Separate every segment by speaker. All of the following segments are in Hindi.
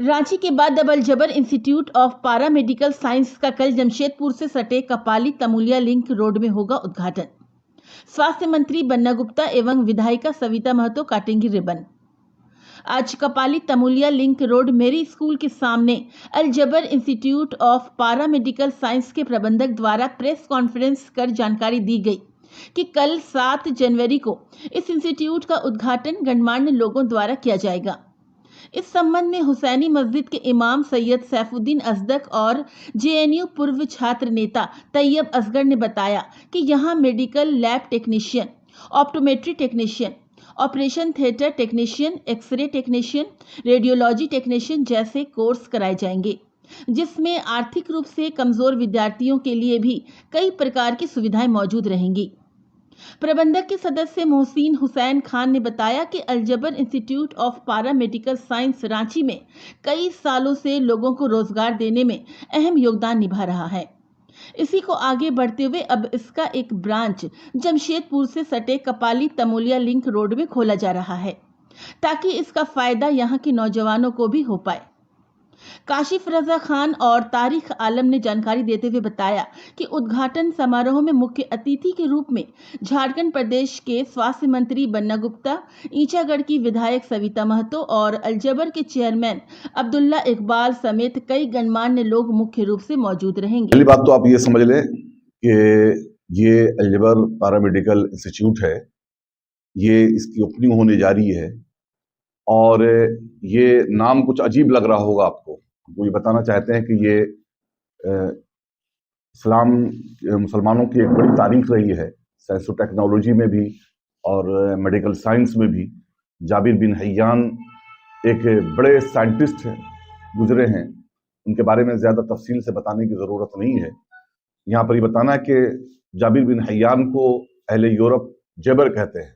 Speaker 1: रांची के बाद अब अल-जबर इंस्टीट्यूट ऑफ पारा मेडिकल साइंस का कल जमशेदपुर से सटे कपाली तमुलिया लिंक रोड में होगा उद्घाटन। स्वास्थ्य मंत्री बन्ना गुप्ता एवं विधायिका सविता महतो काटेंगी रिबन। आज कपाली तमुलिया लिंक रोड मेरी स्कूल के सामने अल-जबर इंस्टीट्यूट ऑफ पारा मेडिकल साइंस के प्रबंधक द्वारा प्रेस कॉन्फ्रेंस कर जानकारी दी गई कि कल 7 जनवरी को इस इंस्टीट्यूट का उद्घाटन गणमान्य लोगों द्वारा किया जाएगा। इस संबंध में हुसैनी मस्जिद के इमाम सैयद सैफुद्दीन अजदक और जेएनयू पूर्व छात्र नेता तैयब असगर ने बताया कि यहां medical lab technician, optometry technician, operation theatre technician, X ray technician, radiology technician जैसे कोर्स कराए जाएंगे, जिसमें आर्थिक रूप से कमजोर विद्यार्थियों के लिए भी कई प्रकार की सुविधाएं मौजूद रहेंगी। प्रबंधक के सदस्य मोहसिन हुसैन खान ने बताया कि अल-जबर इंस्टीट्यूट ऑफ पारा मेडिकल साइंस रांची में कई सालों से लोगों को रोजगार देने में अहम योगदान निभा रहा है। इसी को आगे बढ़ते हुए अब इसका एक ब्रांच जमशेदपुर से सटे कपाली तमुलिया लिंक रोड में खोला जा रहा है, ताकि इसका फायदा यहाँ के नौजवानों को भी हो पाए। काशिफ रजा खान और तारिक आलम ने जानकारी देते हुए बताया कि उद्घाटन समारोह में मुख्य अतिथि के रूप में झारखंड प्रदेश के स्वास्थ्य मंत्री बन्ना गुप्ता, ईचागढ़ की विधायक सविता महतो और अल-जबर के चेयरमैन अब्दुल्ला इकबाल समेत कई गणमान्य लोग मुख्य रूप से मौजूद रहेंगे।
Speaker 2: पहली बात तो आप ये समझ लें कि ये अल-जबर पैरामेडिकल इंस्टीट्यूट है, ये इसकी ओपनिंग होने जा रही है और ये नाम कुछ अजीब लग रहा होगा आपको। वो ये बताना चाहते हैं कि ये मुसलमानों की एक बड़ी तारीख रही है, साइंस और टेक्नोलॉजी में भी और मेडिकल साइंस में भी। जाबिर बिन हैयान एक बड़े साइंटिस्ट गुजरे हैं, उनके बारे में ज़्यादा तफसील से बताने की ज़रूरत नहीं है। यहाँ पर ये बताना है कि जाबिर बिन हैयान को अहले यूरोप जबर कहते हैं,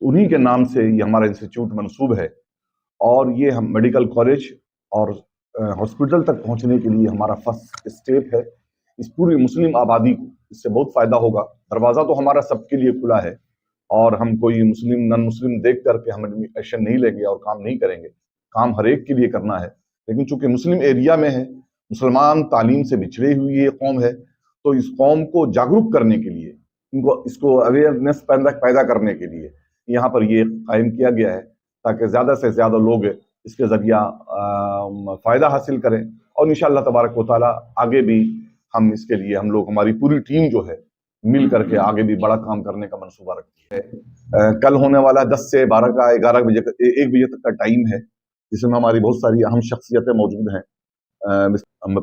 Speaker 2: उन्हीं के नाम से ये हमारा इंस्टीट्यूट मंसूब है और ये हम मेडिकल कॉलेज और हॉस्पिटल तक पहुंचने के लिए हमारा फर्स्ट स्टेप है। इस पूरी मुस्लिम आबादी को इससे बहुत फायदा होगा। दरवाज़ा तो हमारा सबके लिए खुला है और हम कोई मुस्लिम नॉन मुस्लिम देख करके हम एक्शन नहीं लेंगे और काम नहीं करेंगे। काम हर एक के लिए करना है, लेकिन चूंकि मुस्लिम एरिया में है, मुसलमान तालीम से बिछड़ी हुई ये कौम है, तो इस कौम को जागरूक करने के लिए, इसको अवेयरनेस पैदा करने के लिए यहाँ पर ये कायम किया गया है, ताकि ज़्यादा से ज़्यादा लोग इसके ज़रिया फ़ायदा हासिल करें। और इंशाअल्लाह तबारक व तआला आगे भी हम इसके लिए, हम लोग, हमारी पूरी टीम जो है मिल करके आगे भी बड़ा काम करने का मंसूबा रखती है। कल होने वाला 10 से 12 का 11 बजे 1 बजे तक का टाइम है, जिसमें हमारी बहुत सारी अहम शख्सियतें मौजूद हैं।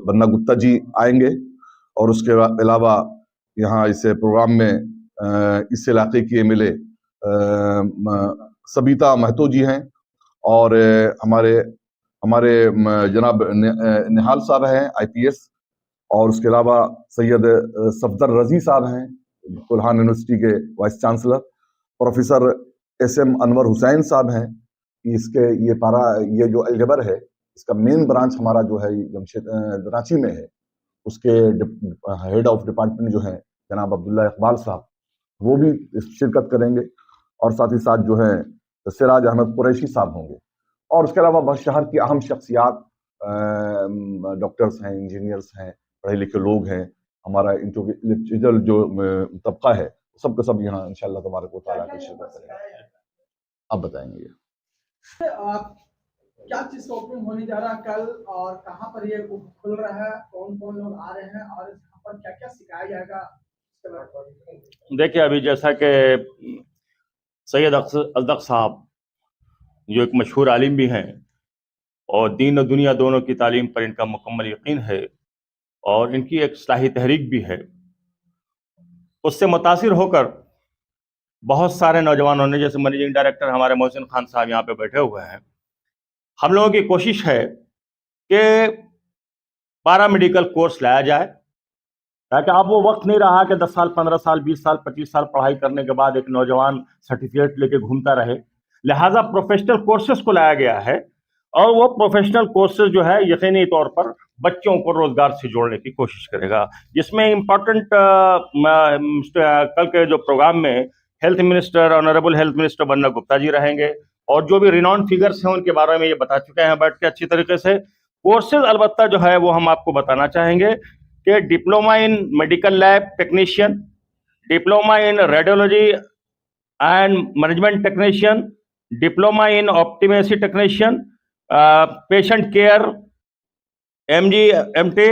Speaker 2: बन्ना गुप्ता जी आएंगे और उसके अलावा यहाँ इस प्रोग्राम में इस इलाके की MLA सविता महतो जी हैं और हमारे जनाब निहाल साहब हैं IPS, और उसके अलावा सैयद सफदर रजी साहब हैं, कुल्हान यूनिवर्सिटी के vice chancellor, professor SM Anwar Hussain साहब हैं। ये जो अल-जबर है, इसका मेन ब्रांच हमारा जो है रांची में है, उसके हेड ऑफ डिपार्टमेंट जो है जनाब अब्दुल्ला इकबाल साहब, वो भी शिरकत करेंगे और साथ ही साथ जो है सिराज अहमद कुरैशी साहब होंगे। और उसके अलावा बस शहर की अहम शख्सियात, डॉक्टर्स हैं, इंजीनियर्स हैं, पढ़े लिखे लोग हैं, हमारा इंटेलेक्चुअल जो तबका है, सबका सब यहाँ इंशाअल्लाह तबारक व तआला की शिरकत करेंगे। अब बताएंगे
Speaker 3: क्या चीज का ओपनिंग होने जा रहा है कल और कहाँ पर ये खुल रहा है, कौन कौन लोग आ रहे हैं और यहाँ पर क्या क्या सिखाया जाएगा?
Speaker 4: देखिए, अभी जैसा कि सैयद अजदक साहब जो एक मशहूर आलिम भी हैं और दीन और दुनिया दोनों की तालीम पर इनका मुकम्मल यकीन है और इनकी एक इस्लाही तहरीक भी है, उससे मुतासिर होकर बहुत सारे नौजवानों ने, जैसे मैनेजिंग डायरेक्टर हमारे मोहसिन खान साहब यहाँ पे बैठे हुए हैं, हम लोगों की कोशिश है कि पारा मेडिकल कोर्स लाया जाए, ताकि अब वो वक्त नहीं रहा कि 10 साल, 15 साल, 20 साल, 25 साल पढ़ाई करने के बाद एक नौजवान सर्टिफिकेट लेके घूमता रहे। लिहाजा प्रोफेशनल कोर्सेज को लाया गया है और वो प्रोफेशनल कोर्सेज जो है यकीनी तौर पर बच्चों को रोजगार से जोड़ने की कोशिश करेगा, जिसमें इम्पोर्टेंट कल के जो प्रोग्राम में health minister, honourable health minister Banna Gupta ji रहेंगे और जो भी रिनाउंड फिगर्स हैं उनके बारे में ये बता चुके हैं बैठ के अच्छी तरीके से। कोर्सेज अलबत्ता जो है वो हम आपको बताना चाहेंगे कि diploma in medical lab technician, diploma in radiology and management technician, diploma in optometry technician, patient care MG/MT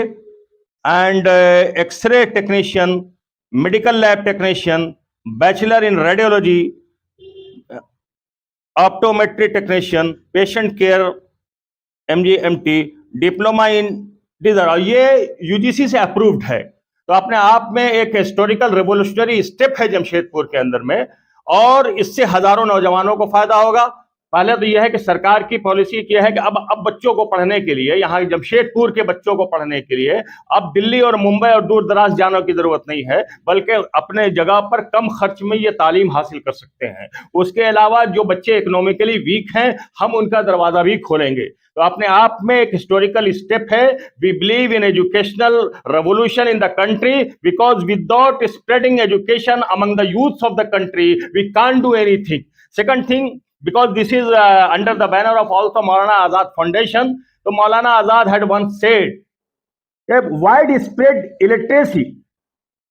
Speaker 4: and X-ray technician, medical lab technician, bachelor in radiology, optometry technician, patient care MG/MT, diploma in design, ये UGC से अप्रूव्ड है। तो अपने आप में एक हिस्टोरिकल रेवोल्यूशनरी स्टेप है जमशेदपुर के अंदर में, और इससे हजारों नौजवानों को फायदा होगा। पहले तो यह है कि सरकार की पॉलिसी यह है कि अब बच्चों को पढ़ने के लिए, यहाँ जमशेदपुर के बच्चों को पढ़ने के लिए अब दिल्ली और मुंबई और दूर दराज जाने की जरूरत नहीं है, बल्कि अपने जगह पर कम खर्च में ये तालीम हासिल कर सकते हैं। उसके अलावा जो बच्चे इकोनॉमिकली वीक हैं, हम उनका दरवाजा भी खोलेंगे। तो अपने आप में एक हिस्टोरिकल स्टेप है। We believe in educational revolution in the country, because without spreading education among the youths of the country we can't do anything. Second thing, because this is under the banner of also Maulana Azad Foundation. So Maulana Azad had once said, a widespread illiteracy.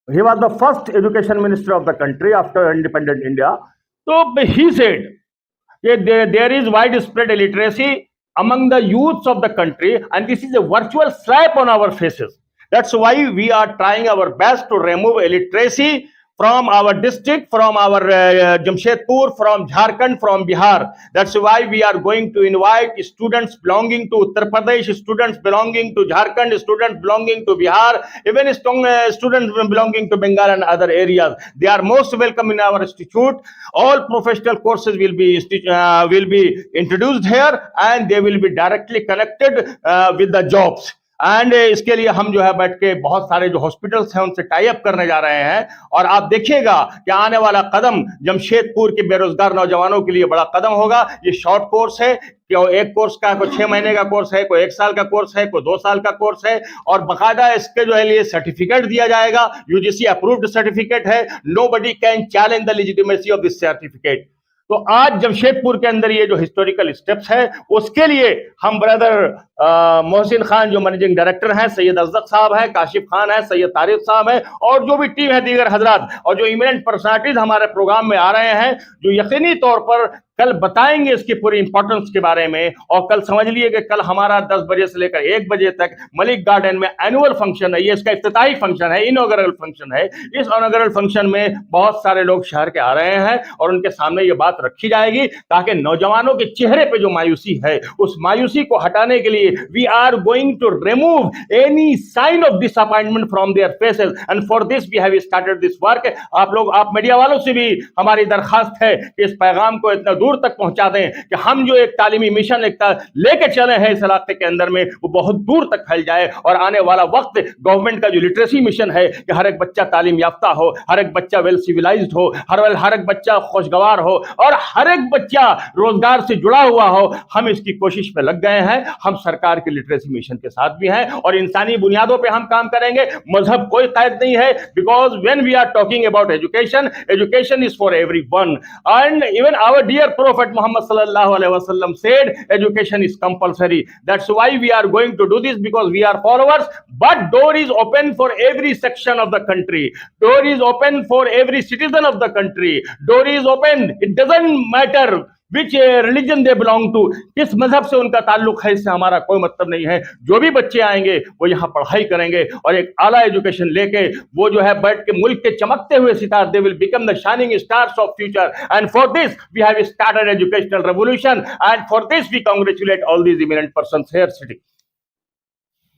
Speaker 4: He was the first education minister of the country after independent India. So he said, there is widespread illiteracy among the youths of the country, and this is a virtual slap on our faces. That's why we are trying our best to remove illiteracy from our district, from our Jamshedpur, from Jharkhand, from Bihar. That's why we are going to invite students belonging to Uttar Pradesh, students belonging to Jharkhand, students belonging to Bihar, even students belonging to Bengal and other areas. They are most welcome in our institute. All professional courses will be introduced here, and they will be directly connected with the jobs. And इसके लिए हम जो है बैठ के बहुत सारे जो हॉस्पिटल्स हैं उनसे टाई अप करने जा रहे हैं, और आप देखिएगा कि आने वाला कदम जमशेदपुर के बेरोजगार नौजवानों के लिए बड़ा कदम होगा। ये शॉर्ट कोर्स है कि एक कोर्स का कोई 6 महीने का कोर्स है, कोई 1 साल का कोर्स है, कोई 2 साल का कोर्स है, और बाकायदा इसके जो है लिए सर्टिफिकेट दिया जाएगा। UGC अप्रूव्ड सर्टिफिकेट है। Nobody can challenge the legitimacy of this certificate. तो आज जमशेदपुर के अंदर ये जो हिस्टोरिकल स्टेप्स है, उसके लिए हम ब्रदर मोहसिन खान जो मैनेजिंग डायरेक्टर हैं, सैयद अजदक साहब हैं, काशिफ खान है, सैयद तारिक साहब हैं, और जो भी टीम है दीगर हजरात, और जो इमिनेंट पर्सनालिटीज हमारे प्रोग्राम में आ रहे हैं, जो यकीनी तौर पर कल बताएंगे इसकी पूरी इंपॉर्टेंस के बारे में। और कल समझ लिए कि कल हमारा 10 बजे से लेकर 1 बजे तक मलिक गार्डन में एनुअल फंक्शन है। ये इसका इफ्तिताही फंक्शन है, इनॉग्रेल फंक्शन है। इस इनॉग्रेल फंक्शन में बहुत सारे लोग शहर के आ रहे हैं, और उनके सामने ये बात रखी जाएगी ताकि नौजवानों के चेहरे पे जो मायूसी है, उस मायूसी को हटाने के लिए we are going to remove any sign of disappointment from their faces, and for this we have started this work. आप मीडिया वालों से भी हमारी दरखास्त है कि इस पैगाम को इतना दूर तक पहुंचा दें कि हम जो एक तालीमी मिशन लेके चले हैं इस इलाके के अंदर में, वो बहुत दूर तक फैल जाए। और आने वाला वक्त गवर्नमेंट का जो लिटरेसी मिशन है कि हर एक बच्चा तालीम याफ्ता हो, हर एक बच्चा वेल सिविलाइज्ड हो, हर एक बच्चा खुशगवार हो, और हर एक बच्चा रोजगार से जुड़ा हुआ हो, हम इसकी कोशिश पे लग गए हैं। हम सरकार के लिटरेसी मिशन के साथ भी हैं, और इंसानी बुनियादों पे हम काम करेंगे। मजहब कोई कायद नहीं है, because when we are talking about education, education is for everyone, and even our dear Prophet Muhammad sallallahu alaihi wasallam said education is compulsory. That's why we are going to do this, because we are followers. But door is open for every section of the country. Door is open for every citizen of the country. Door is open. It doesn't matter which religion they belong to, किस मजहब से उनका ताल्लुक है, इससे हमारा कोई मतलब नहीं है। जो भी बच्चे आएंगे वो यहाँ पढ़ाई करेंगे, और एक आला एजुकेशन लेके वो जो है बैठ के मुल्क के चमकते हुए सितारे, they will become the shining stars of future. And for this we have started educational revolution, and for this we congratulate all these eminent persons here sitting.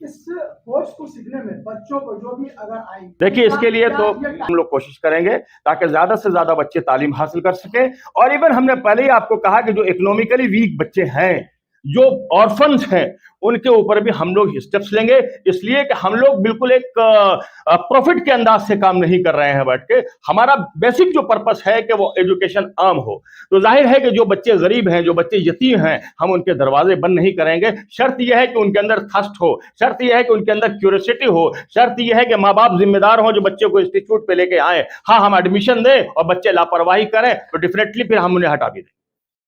Speaker 3: इस कोर्स को सीखने में बच्चों को जो भी अगर आए,
Speaker 4: देखिए इसके लिए तो हम लोग कोशिश करेंगे ताकि ज्यादा से ज्यादा बच्चे तालीम हासिल कर सके। और इवन हमने पहले ही आपको कहा कि जो इकोनॉमिकली वीक बच्चे हैं, जो ऑर्फन्स हैं, उनके ऊपर भी हम लोग स्टेप्स लेंगे, इसलिए कि हम लोग बिल्कुल एक प्रॉफिट के अंदाज से काम नहीं कर रहे हैं बैठ के। हमारा बेसिक जो पर्पस है कि वो एजुकेशन आम हो। तो जाहिर है कि जो बच्चे गरीब हैं, जो बच्चे यतीम हैं, हम उनके दरवाजे बंद नहीं करेंगे। शर्त यह है कि उनके अंदर थर्स्ट हो, शर्त यह है कि उनके अंदर क्यूरियोसिटी हो, शर्त यह है कि माँ बाप जिम्मेदार हो जो बच्चे को इंस्टीट्यूट पे लेके आए। हाँ, हम एडमिशन दें और बच्चे लापरवाही करें तो डेफिनेटली फिर हम उन्हें हटा भी दें।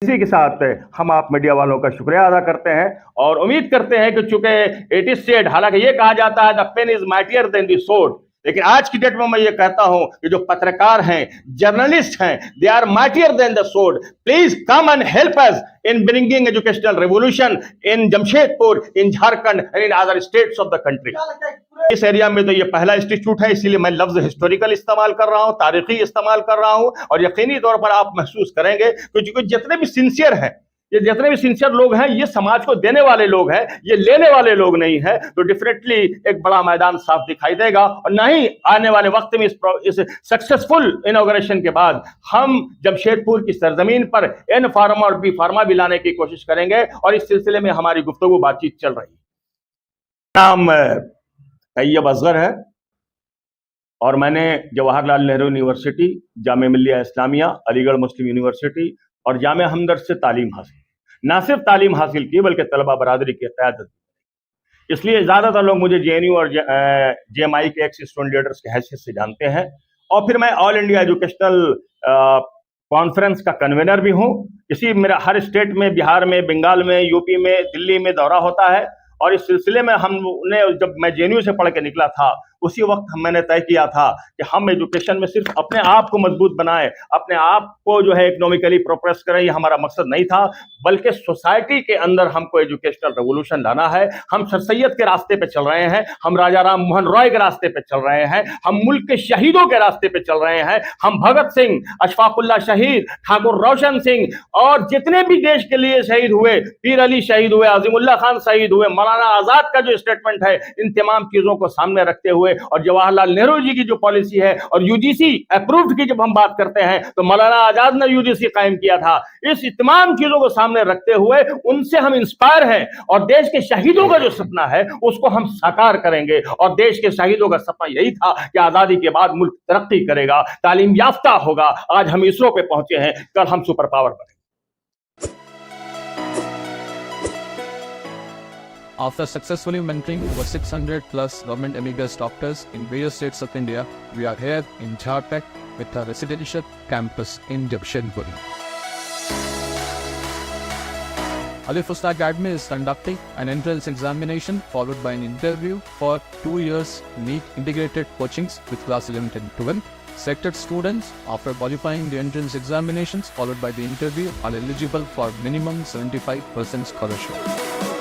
Speaker 4: इसी के साथ हम आप मीडिया वालों का शुक्रिया अदा करते हैं और उम्मीद करते हैं कि चूंकि इट इज सेड, हालांकि ये कहा जाता है the pen is mightier than the sword, लेकिन आज की डेट में मैं ये कहता हूं कि जो पत्रकार हैं, जर्नलिस्ट हैं, they are mightier than the sword. Please come and help us in bringing educational revolution in Jamshedpur, in Jharkhand and in other states of the country.
Speaker 3: क्या लगता है पूरे
Speaker 4: इस एरिया में तो ये पहला इंस्टीट्यूट है, इसीलिए मैं लफ्ज हिस्टोरिकल इस्तेमाल कर रहा हूं, तारीखी इस्तेमाल कर रहा हूं। और यकीनी तौर पर आप महसूस करेंगे कि जितने भी सिंसियर हैं, ये जितने भी सिंसियर लोग हैं, ये समाज को देने वाले लोग हैं, ये लेने वाले लोग नहीं हैं, तो डेफिनेटली एक बड़ा मैदान साफ दिखाई देगा। और नहीं, आने वाले वक्त में इस सक्सेसफुल इनॉग्रेशन के बाद हम जमशेदपुर की सरजमीन पर एन फार्मा और बी फार्मा भी लाने की कोशिश करेंगे और इस सिलसिले में हमारी गुफ्तगू बातचीत चल रही है। नाम तैयब असगर है और मैंने जवाहरलाल नेहरू यूनिवर्सिटी, जामिया मिल्लिया इस्लामिया, अलीगढ़ मुस्लिम यूनिवर्सिटी और जामिया हमदर्द से तालीम हासिल, ना सिर्फ तालीम हासिल की बल्कि तलबा बरादरी की क़यादत। इसलिए ज़्यादातर लोग मुझे JNU और JMI के एक्स स्टूडेंट लीडर्स की हैसियत से जानते हैं। और फिर मैं ऑल इंडिया एजुकेशनल कॉन्फ्रेंस का कन्वीनर भी हूँ। इसी मेरा हर स्टेट में, बिहार में, बंगाल में, यूपी में, दिल्ली में दौरा होता है। और इस सिलसिले में हमने, जब मैं JNU से पढ़ के निकला था, उसी वक्त मैंने तय किया था कि हम एजुकेशन में सिर्फ अपने आप को मजबूत बनाएं, अपने आप को जो है इकोनॉमिकली प्रोग्रेस करें, ये हमारा मकसद नहीं था, बल्कि सोसाइटी के अंदर हमको एजुकेशनल रेवोल्यूशन लाना है। हम सर सैयद के रास्ते पे चल रहे हैं, हम राजा राम मोहन रॉय के रास्ते पे चल रहे हैं, हम मुल्क के शहीदों के रास्ते पे चल रहे हैं। हम भगत सिंह, अशफाकुल्ला शहीद, ठाकुर रोशन सिंह और जितने भी देश के लिए शहीद हुए, पीर अली शहीद हुए, अजीमुल्लाह खान शहीद हुए, मौलाना आजाद का जो स्टेटमेंट है, इन तमाम चीजों को सामने रखते हुए और जवाहरलाल नेहरू जी की जो पॉलिसी है और UGC अप्रूव्ड की जब हम बात करते हैं तो मौलाना आजाद ने UGC कायम किया था। इस तमाम चीजों को सामने रखते हुए उनसे हम इंस्पायर हैं और देश के शहीदों का जो सपना है उसको हम साकार करेंगे। और देश के शहीदों का सपना यही था कि आजादी के बाद मुल्क तरक्की करेगा, तालीम याफ्ता होगा। आज हम इसरो पे पहुंचे हैं, कल हम सुपर पावर बनेंगे।
Speaker 5: After successfully mentoring over 600 plus government MBBS doctors in various states of India, we are here in Jharkhand with our residential campus in Jamshedpur. Alif Usta Academy is conducting an entrance examination followed by an interview for 2 years NEET integrated coachings with class 11 and 12. Selected students, after qualifying the entrance examinations followed by the interview, are eligible for minimum 75% scholarship.